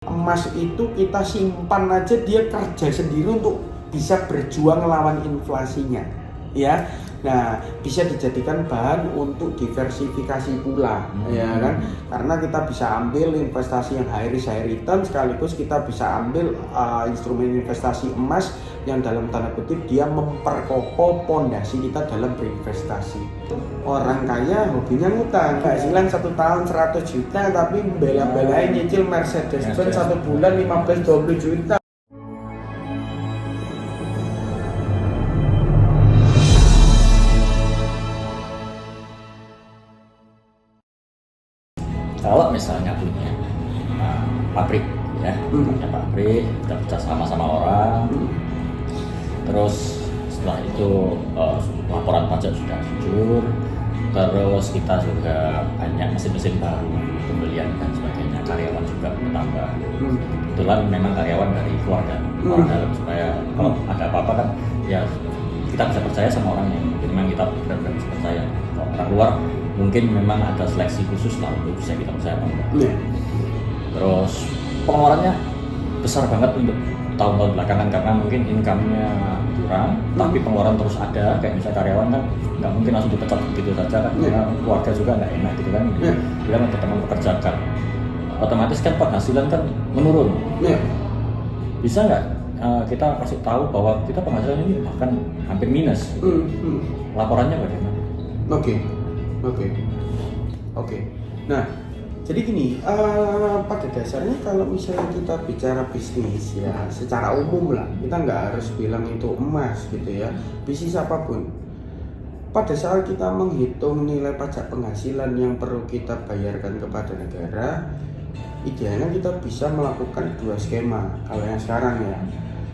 Emas itu kita simpan aja, dia kerja sendiri untuk bisa berjuang melawan inflasinya, ya. Nah, bisa dijadikan bahan untuk diversifikasi pula, ya kan? Karena kita bisa ambil investasi yang high risk high return, sekaligus kita bisa ambil instrumen investasi emas yang dalam tanda kutip dia memperkokoh pondasi kita dalam berinvestasi. Orang kaya hobinya ngutang, penghasilan 1 tahun 100 juta tapi bela-belain nyicil Mercedes-Benz 1 bulan 15-20 juta. Kalau misalnya punya pabrik ya, punya pabrik, kita kerja sama orang, terus setelah itu laporan pajak sudah jujur, terus kita juga banyak mesin-mesin baru, pembelian dan sebagainya, karyawan juga bertambah. Kebetulan memang karyawan dari keluarga orang dalam, supaya kalau ada apa-apa kan ya kita bisa percaya sama orang yang memang kita benar-benar bisa percaya. Kalau orang luar mungkin memang ada seleksi khusus lah untuk bisa kita percaya apa enggak. Terus pengeluarannya besar banget untuk tahun-tahun belakangan karena mungkin income-nya kurang, tapi pengeluaran terus ada. Kayak misalnya karyawan kan nggak mungkin langsung dipecat begitu saja kan, karena keluarga juga nggak enak gitu kan. Dia tetap mempekerjakan, otomatis kan penghasilan kan menurun. Bisa nggak kita kasih tahu bahwa kita penghasilan ini bahkan hampir minus? Laporannya bagaimana? Oke. Nah, jadi gini, pada dasarnya kalau misalnya kita bicara bisnis ya, secara umum lah, kita nggak harus bilang itu emas gitu ya, bisnis apapun. Pada saat kita menghitung nilai pajak penghasilan yang perlu kita bayarkan kepada negara, idealnya kita bisa melakukan 2 skema. Kalau yang sekarang ya,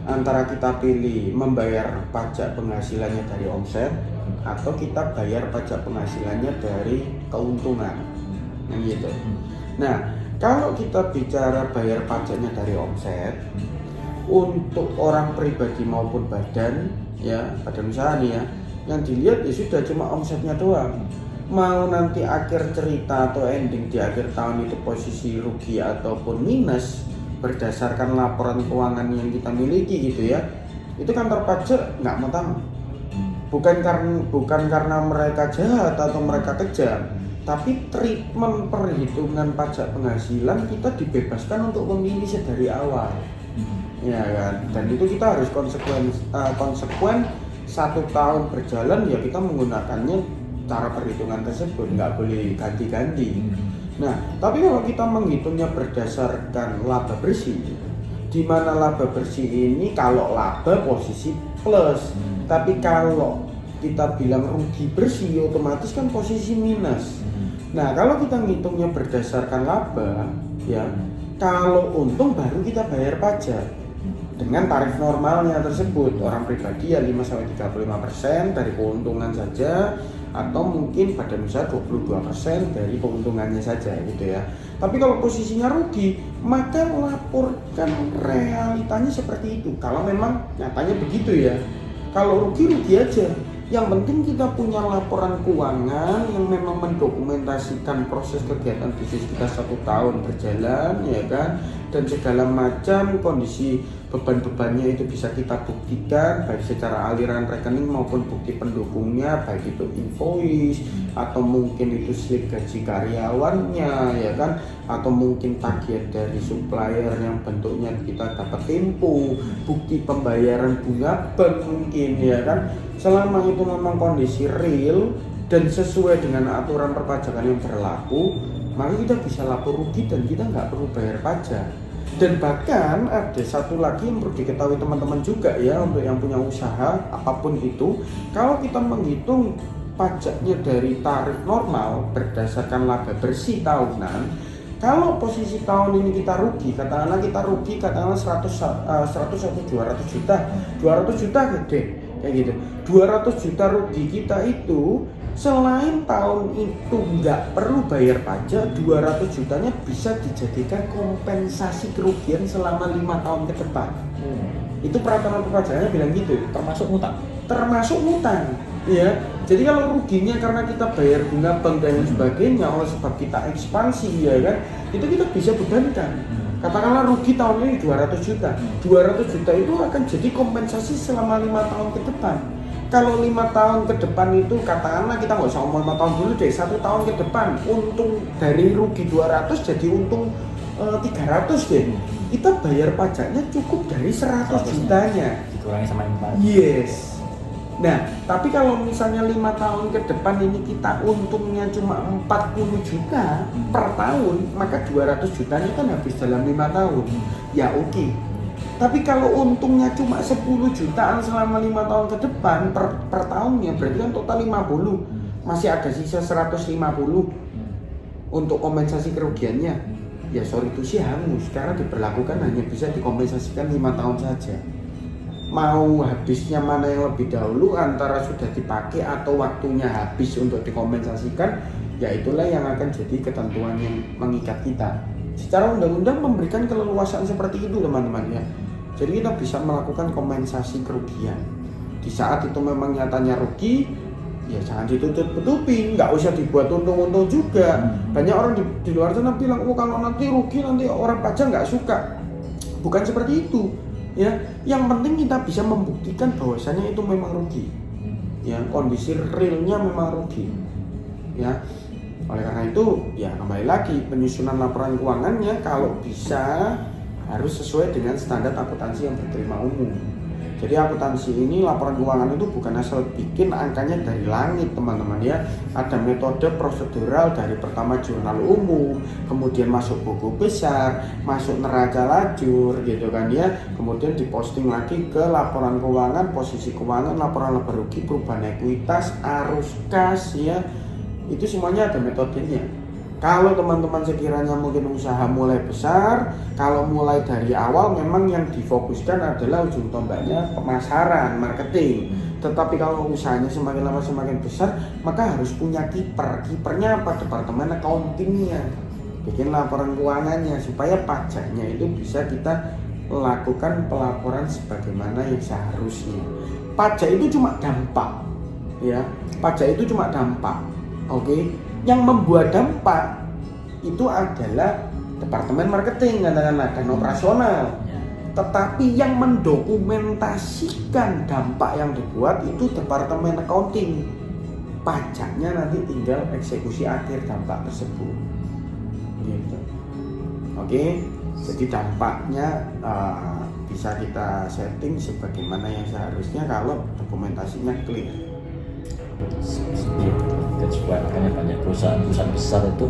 antara kita pilih membayar pajak penghasilannya dari omset, atau kita bayar pajak penghasilannya dari keuntungan, gitu. Nah, kalau kita bicara bayar pajaknya dari omset, untuk orang pribadi maupun badan, ya badan usaha nih ya, yang dilihat ya sudah cuma omsetnya doang. Mau nanti akhir cerita atau ending di akhir tahun itu posisi rugi ataupun minus berdasarkan laporan keuangan yang kita miliki gitu ya, itu kantor pajak nggak mau tahu. Bukan karena mereka jahat atau mereka kejam, tapi treatment perhitungan pajak penghasilan kita dibebaskan untuk memilih sedari awal, ya kan? Dan itu kita harus konsekuen 1 tahun berjalan ya kita menggunakannya cara perhitungan tersebut, nggak boleh ganti-ganti. Nah, tapi kalau kita menghitungnya berdasarkan laba bersih, di mana laba bersih ini kalau laba posisi plus, tapi kalau kita bilang rugi bersih otomatis kan posisi minus. Nah, kalau kita ngitungnya berdasarkan laba ya, kalau untung baru kita bayar pajak dengan tarif normalnya tersebut. Orang pribadi ya 5-35% dari keuntungan saja, atau mungkin badan usaha 22% dari keuntungannya saja gitu ya. Tapi kalau posisinya rugi, maka laporkan realitanya seperti itu. Kalau memang nyatanya begitu ya. Kalau rugi aja. Yang penting kita punya laporan keuangan yang memang mendokumentasikan proses kegiatan bisnis kita 1 tahun berjalan, ya kan, dan segala macam kondisi beban-bebannya itu bisa kita buktikan baik secara aliran rekening maupun bukti pendukungnya, baik itu invoice atau mungkin itu slip gaji karyawannya, ya kan, atau mungkin tagihan dari supplier yang bentuknya kita dapat tempo, bukti pembayaran bunga bank mungkin, ya kan. Selama itu memang kondisi real dan sesuai dengan aturan perpajakan yang berlaku, maka kita bisa lapor rugi dan kita nggak perlu bayar pajak. Dan bahkan ada satu lagi yang perlu diketahui teman-teman juga ya, untuk yang punya usaha apapun itu, kalau kita menghitung pajaknya dari tarif normal berdasarkan laba bersih tahunan, kalau posisi tahun ini kita rugi, katakanlah 100 atau 200 juta, 200 juta gede kayak gitu, 200 juta rugi kita itu, selain tahun itu nggak perlu bayar pajak, 200 jutanya bisa dijadikan kompensasi kerugian selama 5 tahun ke depan. Itu peraturan perpajakannya bilang gitu. Termasuk ngutang, ya. Jadi kalau ruginya karena kita bayar bunga bank dan sebagainya, oleh sebab kita ekspansi, ya kan, itu kita bisa bebankan. Katakanlah rugi tahun ini 200 juta. 200 juta itu akan jadi kompensasi selama 5 tahun ke depan. Kalau 5 tahun ke depan itu katakanlah kita nggak usah ngomong 5 tahun dulu deh, 1 tahun ke depan untung dari rugi 200 jadi untung 300 deh. Kita bayar pajaknya cukup dari 100 jutanya. Dikurangi sama inflasi. Yes. Nah, tapi kalau misalnya 5 tahun ke depan ini kita untungnya cuma 40 juta per tahun, maka 200 jutanya kan habis dalam 5 tahun. Ya oke. Tapi kalau untungnya cuma 10 jutaan selama 5 tahun ke depan per tahunnya, berarti kan total 50. Masih ada sisa 150 untuk kompensasi kerugiannya. Ya sorry itu sih hangus, karena diberlakukan hanya bisa dikompensasikan 5 tahun saja. Mau habisnya mana yang lebih dahulu antara sudah dipakai atau waktunya habis untuk dikompensasikan, ya itulah yang akan jadi ketentuan yang mengikat kita. Secara undang-undang memberikan keleluasaan seperti itu teman-teman ya. Jadi kita bisa melakukan kompensasi kerugian. Di saat itu memang nyatanya rugi, ya jangan ditutup-tutupi, nggak usah dibuat untung-untung juga. Banyak orang di luar sana bilang, oh kalau nanti rugi nanti orang pajak nggak suka. Bukan seperti itu. Ya, yang penting kita bisa membuktikan bahwasannya itu memang rugi. Ya, kondisi realnya memang rugi. Ya, oleh karena itu, ya kembali lagi penyusunan laporan keuangannya kalau bisa harus sesuai dengan standar akuntansi yang berterima umum. Jadi akuntansi ini laporan keuangan itu bukan asal bikin angkanya dari langit teman-teman ya. Ada metode prosedural dari pertama jurnal umum, kemudian masuk buku besar, masuk neraca lajur gitu kan ya. Kemudian diposting lagi ke laporan keuangan, posisi keuangan, laporan laba rugi, perubahan ekuitas, arus kas ya. Itu semuanya ada metodenya. Kalau teman-teman sekiranya mungkin usaha mulai besar, kalau mulai dari awal memang yang difokuskan adalah ujung tombaknya pemasaran, marketing. Tetapi kalau usahanya semakin lama semakin besar, maka harus punya kiper. Kipernya apa? Departemen accountingnya. Bikin laporan keuangannya supaya pajaknya itu bisa kita lakukan pelaporan sebagaimana yang seharusnya. Pajak itu cuma dampak, ya. Pajak itu cuma dampak, oke? Yang membuat dampak itu adalah departemen marketing katakanlah dan operasional. Tetapi yang mendokumentasikan dampak yang dibuat itu departemen accounting. Pajaknya nanti tinggal eksekusi akhir dampak tersebut. Gitu. Oke, jadi dampaknya bisa kita setting sebagaimana yang seharusnya kalau dokumentasinya clear. Dan supaya makanya banyak perusahaan besar itu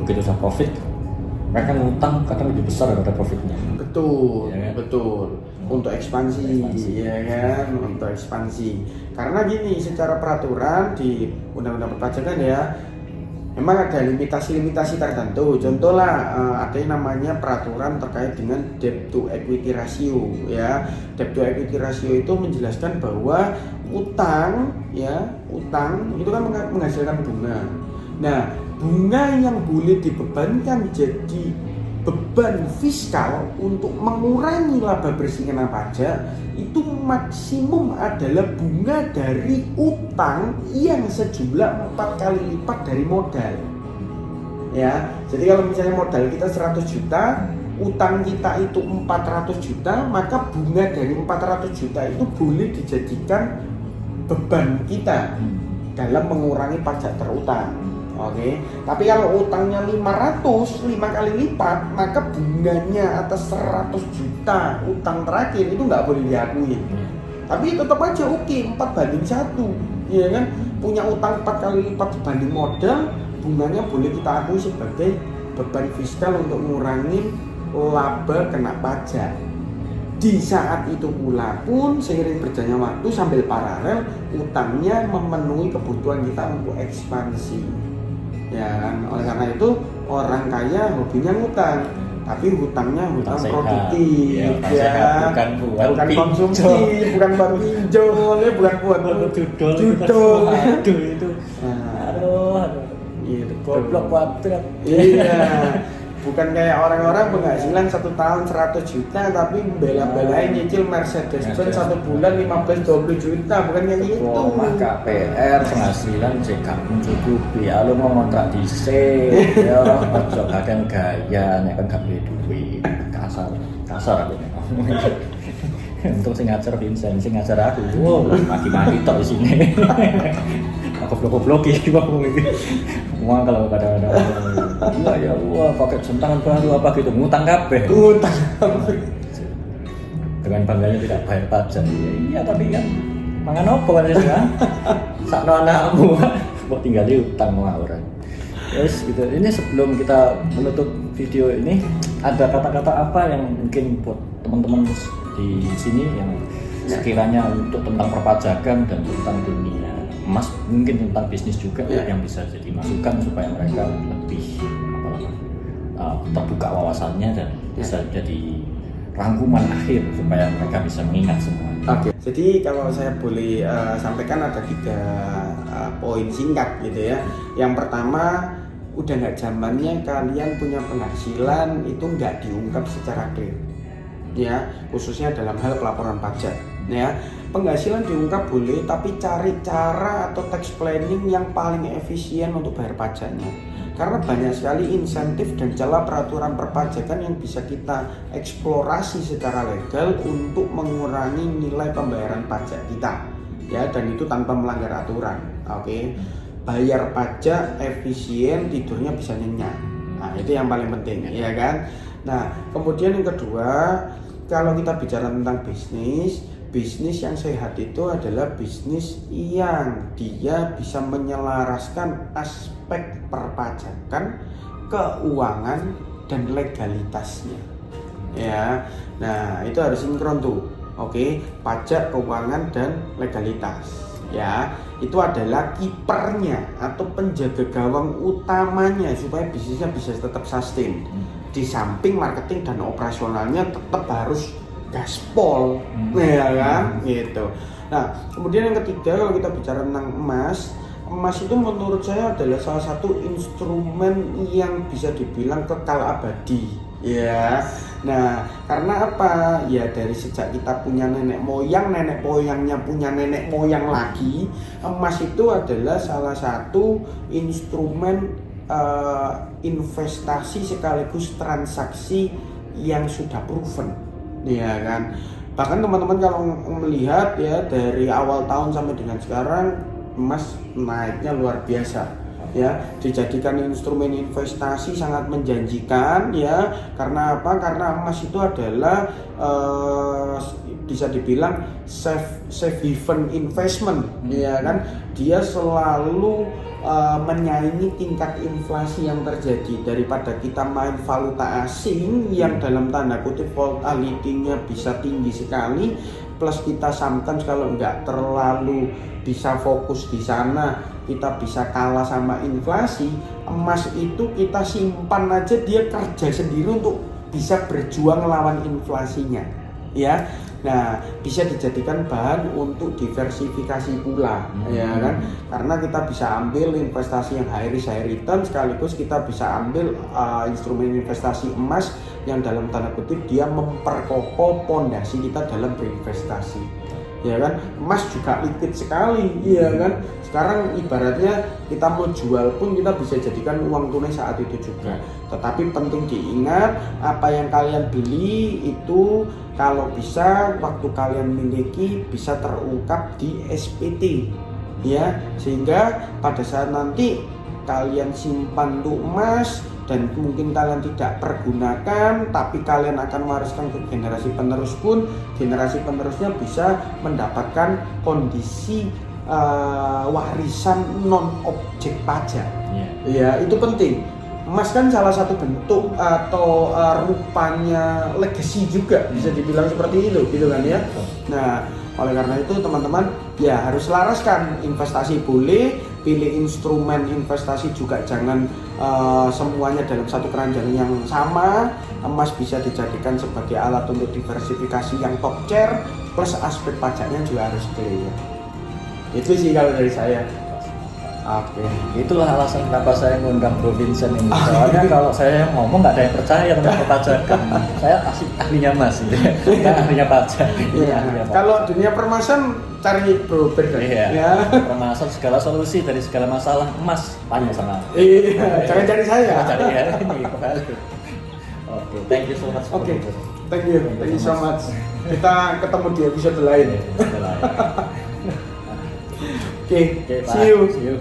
begitu sudah profit mereka ngutang kadang lebih besar daripada profitnya. Betul, ya kan? Betul. Untuk ekspansi, ya kan, untuk ekspansi. Karena gini, secara peraturan di Undang-Undang Perpajakan ya, memang ada limitasi-limitasi tertentu. Contoh lah, ada yang namanya peraturan terkait dengan debt to equity ratio ya. Debt to equity ratio itu menjelaskan bahwa utang itu kan menghasilkan bunga. Nah, bunga yang boleh dibebankan jadi beban fiskal untuk mengurangi laba bersih kena pajak itu maksimum adalah bunga dari utang yang sejumlah 4 kali lipat dari modal. Ya, jadi kalau misalnya modal kita 100 juta, utang kita itu 400 juta, maka bunga dari 400 juta itu boleh dijadikan beban kita dalam mengurangi pajak terutang. Oke. Tapi kalau utangnya 500, 5 kali lipat, maka bunganya atas 100 juta utang terakhir itu nggak boleh diakui. Tapi tetap aja oke, 4:1, ya kan? Punya utang 4 kali lipat dibanding modal, bunganya boleh kita akui sebagai beban fiskal untuk mengurangi laba kena pajak. Di saat itu pula pun seiring berjalannya waktu sambil paralel utangnya memenuhi kebutuhan kita untuk ekspansi. Ya kan, oleh karena itu orang kaya hobinya ngutang, tapi hutangnya hutang produktif, bukan konsumsi, bukan buat pinjol, bukan buat judul. Aduh, itu goblok banget. Iya. Bukan kayak orang-orang penghasilan 1 tahun 100 juta tapi bela-belain nyicil Mercedes Benz 1 bulan 15-20 juta, bukan kayak gitu. Mah KPR penghasilan JK mencukupi, lu mau ngontrak di C, ya orang ojo kakek gaya, nek kan gak duwe duit, kasar aku nek. Untung sing ngajar Vincent, sing ngajar aku, wow, maki-maki tok di sini. Aku vlog-vlog iki ngomong iki. Wah kalau kadang-kadang ya wah pakai jam tangan baru apa gitu, ngutang kabeh. Utang. Dengan bangganya tidak bayar pajak. Iya tapi kan mangan opo kan sih kan? Sakno anakmu kok tinggal di utang orang. Yes gitu. Ini sebelum kita menutup video ini ada kata-kata apa yang mungkin buat teman-teman di sini yang sekiranya untuk tentang perpajakan dan tentang dunia emas, mungkin tentang bisnis juga yang bisa jadi masukan supaya mereka lebih terbuka wawasannya dan bisa jadi rangkuman akhir supaya mereka bisa mengingat semua. Oke. Jadi kalau saya boleh sampaikan ada 3 poin singkat gitu ya. Yang pertama, udah nggak zamannya kalian punya penghasilan itu nggak diungkap secara clear. Ya, khususnya dalam hal pelaporan pajak. Ya, penghasilan diungkap boleh, tapi cari cara atau tax planning yang paling efisien untuk bayar pajaknya. Karena banyak sekali insentif dan celah peraturan perpajakan yang bisa kita eksplorasi secara legal untuk mengurangi nilai pembayaran pajak kita. Ya, dan itu tanpa melanggar aturan. Oke. Bayar pajak efisien, tidurnya bisa nyenyak. Nah, itu yang paling penting, ya kan? Nah, kemudian yang kedua, kalau kita bicara tentang bisnis yang sehat itu adalah bisnis yang dia bisa menyelaraskan aspek perpajakan, keuangan, dan legalitasnya. Ya, nah itu harus sinkron tuh. Oke, pajak, keuangan, dan legalitas. Ya, itu adalah kipernya atau penjaga gawang utamanya supaya bisnisnya bisa tetap sustain. Di samping marketing dan operasionalnya tetap harus gaspol, ya kan, gitu. Nah, kemudian yang ketiga kalau kita bicara tentang emas itu menurut saya adalah salah satu instrumen yang bisa dibilang kekal abadi, ya. Nah, karena apa? Ya dari sejak kita punya nenek moyangnya punya nenek moyang lagi, emas itu adalah salah satu instrumen investasi sekaligus transaksi yang sudah proven, ya kan. Bahkan teman-teman kalau melihat ya dari awal tahun sampai dengan sekarang emas naiknya luar biasa, ya, dijadikan instrumen investasi sangat menjanjikan, ya. Karena apa? Karena emas itu adalah bisa dibilang safe haven investment, ya kan. Dia selalu menyaingi tingkat inflasi yang terjadi daripada kita main valuta asing yang dalam tanda kutip volatility-nya bisa tinggi sekali, plus kita sometimes kalau nggak terlalu bisa fokus di sana kita bisa kalah sama inflasi. Emas itu kita simpan aja dia kerja sendiri untuk bisa berjuang melawan inflasinya, ya. Nah, bisa dijadikan bahan untuk diversifikasi pula, ya kan? Karena kita bisa ambil investasi yang high risk high return, sekaligus kita bisa ambil instrumen investasi emas yang dalam tanda kutip dia memperkokoh pondasi kita dalam berinvestasi, ya kan? Emas juga liquid sekali, ya kan? Sekarang ibaratnya kita mau jual pun kita bisa jadikan uang tunai saat itu juga. Tetapi penting diingat, apa yang kalian beli itu kalau bisa waktu kalian miliki bisa terungkap di SPT, ya, sehingga pada saat nanti kalian simpan tuh emas dan mungkin kalian tidak pergunakan tapi kalian akan mewariskan ke generasi penerus pun, generasi penerusnya bisa mendapatkan kondisi warisan non objek pajak. Ya, itu penting. Emas kan salah satu bentuk atau rupanya legacy juga, bisa dibilang seperti itu, gitu kan ya. Nah, oleh karena itu teman-teman ya harus selaraskan, investasi boleh, pilih instrumen investasi juga jangan semuanya dalam satu keranjang yang sama. Emas bisa dijadikan sebagai alat untuk diversifikasi yang top tier, plus aspek pajaknya juga harus clear. Itu sih kalau dari saya. Oke. Itulah alasan kenapa saya ngundang Bro Vincent ini. Soalnya kalau saya ngomong nggak ada yang percaya tentang perpajakan. Saya ahlinya Mas, gitu. Bukan ahlinya pajak. Iya. Ahlinya pajak. Kalau dunia permasan cari Bro Ben. Iya. Ya. Permasalahan segala solusi dari segala masalah emas tanya sama. Iya, jangan cari saya. Cari ya ini kembali. Oke, thank you so much. Oke. Thank you so much. Kita ketemu di episode lain. Oke, Oke, Pak. see you. See you.